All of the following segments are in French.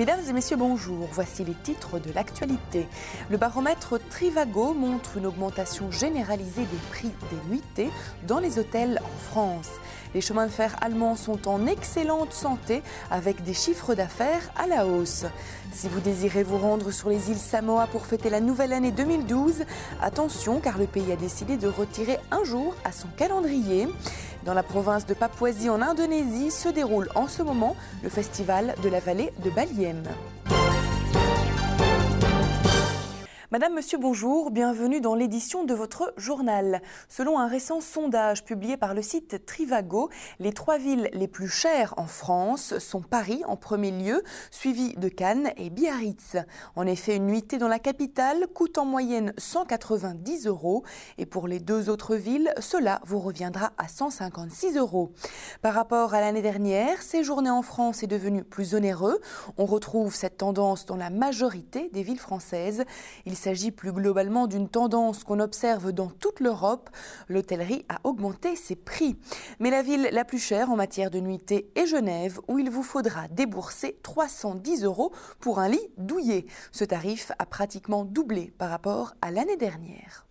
Mesdames et messieurs, bonjour. Voici les titres de l'actualité. Le baromètre Trivago montre une augmentation généralisée des prix des nuitées dans les hôtels en France. Les chemins de fer allemands sont en excellente santé avec des chiffres d'affaires à la hausse. Si vous désirez vous rendre sur les îles Samoa pour fêter la nouvelle année 2012, attention car le pays a décidé de retirer un jour à son calendrier. Dans la province de Papouasie en Indonésie se déroule en ce moment le festival de la vallée de Baliem. Madame, monsieur, bonjour, bienvenue dans l'édition de votre journal. Selon un récent sondage publié par le site Trivago, les 3 villes les plus chères en France sont Paris en premier lieu, suivi de Cannes et Biarritz. En effet, une nuitée dans la capitale coûte en moyenne 190 € et pour les 2 autres villes, cela vous reviendra à 156 €. Par rapport à l'année dernière, séjourner en France est devenu plus onéreux. On retrouve cette tendance dans la majorité des villes françaises. Il s'agit plus globalement d'une tendance qu'on observe dans toute l'Europe. L'hôtellerie a augmenté ses prix. Mais la ville la plus chère en matière de nuitée est Genève, où il vous faudra débourser 310 € pour un lit douillet. Ce tarif a pratiquement doublé par rapport à l'année dernière.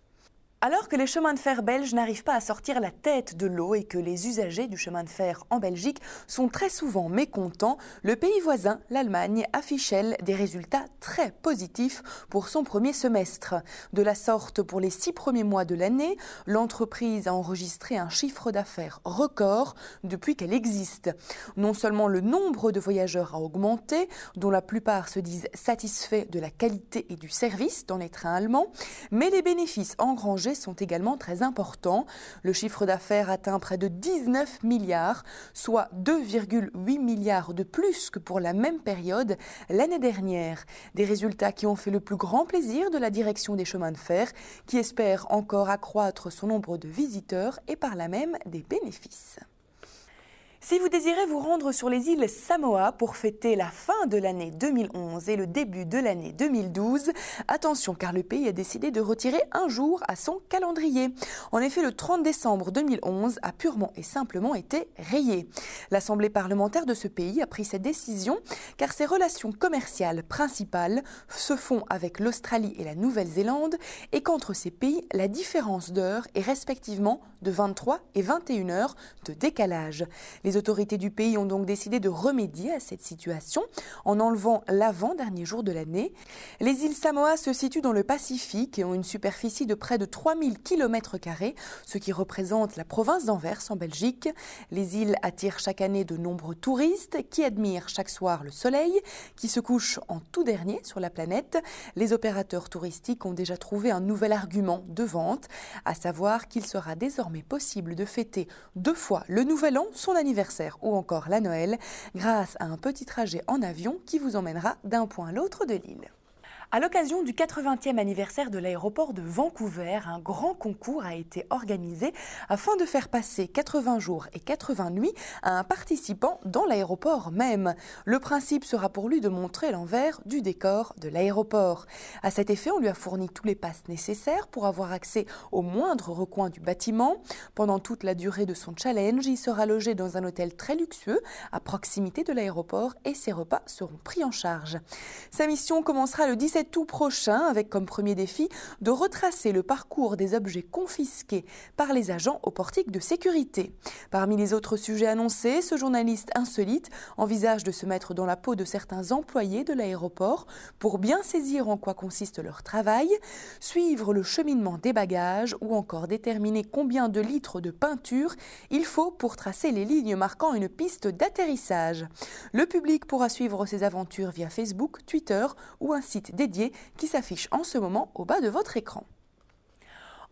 Alors que les chemins de fer belges n'arrivent pas à sortir la tête de l'eau et que les usagers du chemin de fer en Belgique sont très souvent mécontents, le pays voisin, l'Allemagne, affiche elle des résultats très positifs pour son premier semestre. De la sorte, pour les 6 premiers mois de l'année, l'entreprise a enregistré un chiffre d'affaires record depuis qu'elle existe. Non seulement le nombre de voyageurs a augmenté, dont la plupart se disent satisfaits de la qualité et du service dans les trains allemands, mais les bénéfices engrangés sont également très importants. Le chiffre d'affaires atteint près de 19 milliards, soit 2,8 milliards de plus que pour la même période l'année dernière. Des résultats qui ont fait le plus grand plaisir de la direction des chemins de fer, qui espère encore accroître son nombre de visiteurs et par là même des bénéfices. Si vous désirez vous rendre sur les îles Samoa pour fêter la fin de l'année 2011 et le début de l'année 2012, attention car le pays a décidé de retirer un jour à son calendrier. En effet, le 30 décembre 2011 a purement et simplement été rayé. L'Assemblée parlementaire de ce pays a pris cette décision car ses relations commerciales principales se font avec l'Australie et la Nouvelle-Zélande et qu'entre ces pays, la différence d'heure est respectivement de 23 et 21 heures de décalage. Les autorités du pays ont donc décidé de remédier à cette situation en enlevant l'avant-dernier jour de l'année. Les îles Samoa se situent dans le Pacifique et ont une superficie de près de 3000 km², ce qui représente la province d'Anvers en Belgique. Les îles attirent chaque année de nombreux touristes qui admirent chaque soir le soleil qui se couche en tout dernier sur la planète. Les opérateurs touristiques ont déjà trouvé un nouvel argument de vente, à savoir qu'il sera désormais possible de fêter 2 fois le Nouvel An, son anniversaire ou encore la Noël, grâce à un petit trajet en avion qui vous emmènera d'un point à l'autre de l'île. À l'occasion du 80e anniversaire de l'aéroport de Vancouver, un grand concours a été organisé afin de faire passer 80 jours et 80 nuits à un participant dans l'aéroport même. Le principe sera pour lui de montrer l'envers du décor de l'aéroport. À cet effet, on lui a fourni tous les passes nécessaires pour avoir accès au moindre recoin du bâtiment. Pendant toute la durée de son challenge, il sera logé dans un hôtel très luxueux à proximité de l'aéroport et ses repas seront pris en charge. Sa mission commencera le 17 août prochain avec comme premier défi de retracer le parcours des objets confisqués par les agents au portique de sécurité. Parmi les autres sujets annoncés, ce journaliste insolite envisage de se mettre dans la peau de certains employés de l'aéroport pour bien saisir en quoi consiste leur travail, suivre le cheminement des bagages ou encore déterminer combien de litres de peinture il faut pour tracer les lignes marquant une piste d'atterrissage. Le public pourra suivre ses aventures via Facebook, Twitter ou un site dédié qui s'affiche en ce moment au bas de votre écran.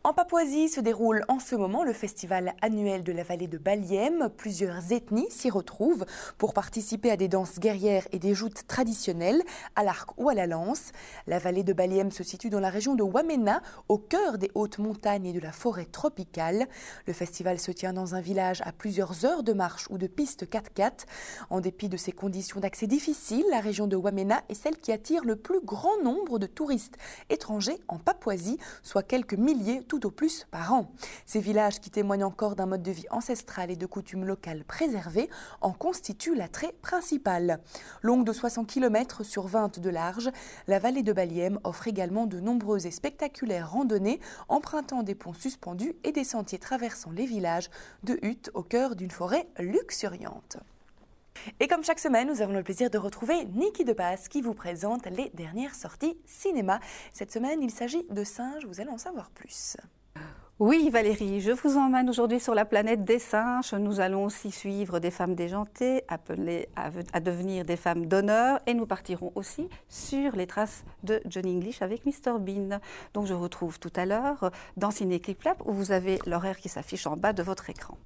En Papouasie se déroule en ce moment le festival annuel de la vallée de Baliem. Plusieurs ethnies s'y retrouvent pour participer à des danses guerrières et des joutes traditionnelles, à l'arc ou à la lance. La vallée de Baliem se situe dans la région de Wamena, au cœur des hautes montagnes et de la forêt tropicale. Le festival se tient dans un village à plusieurs heures de marche ou de piste 4x4. En dépit de ces conditions d'accès difficiles, la région de Wamena est celle qui attire le plus grand nombre de touristes étrangers en Papouasie, soit quelques milliers tout au plus par an. Ces villages, qui témoignent encore d'un mode de vie ancestral et de coutumes locales préservées, en constituent l'attrait principal. Longue de 60 km sur 20 de large, la vallée de Baliem offre également de nombreuses et spectaculaires randonnées empruntant des ponts suspendus et des sentiers traversant les villages de huttes au cœur d'une forêt luxuriante. Et comme chaque semaine, nous avons le plaisir de retrouver Niki Depasse qui vous présente les dernières sorties cinéma. Cette semaine, il s'agit de singes, vous allez en savoir plus. Oui Valérie, je vous emmène aujourd'hui sur la planète des singes. Nous allons aussi suivre des femmes déjantées, appelées à devenir des femmes d'honneur. Et nous partirons aussi sur les traces de Johnny English avec Mr Bean. Donc je vous retrouve tout à l'heure dans Ciné Clip Clap où vous avez l'horaire qui s'affiche en bas de votre écran.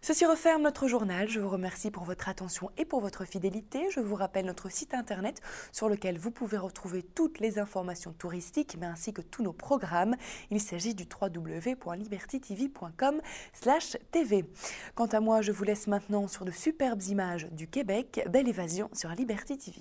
Ceci referme notre journal. Je vous remercie pour votre attention et pour votre fidélité. Je vous rappelle notre site internet sur lequel vous pouvez retrouver toutes les informations touristiques, mais ainsi que tous nos programmes. Il s'agit du www.libertytv.com/tv. Quant à moi, je vous laisse maintenant sur de superbes images du Québec. Belle évasion sur Liberty TV.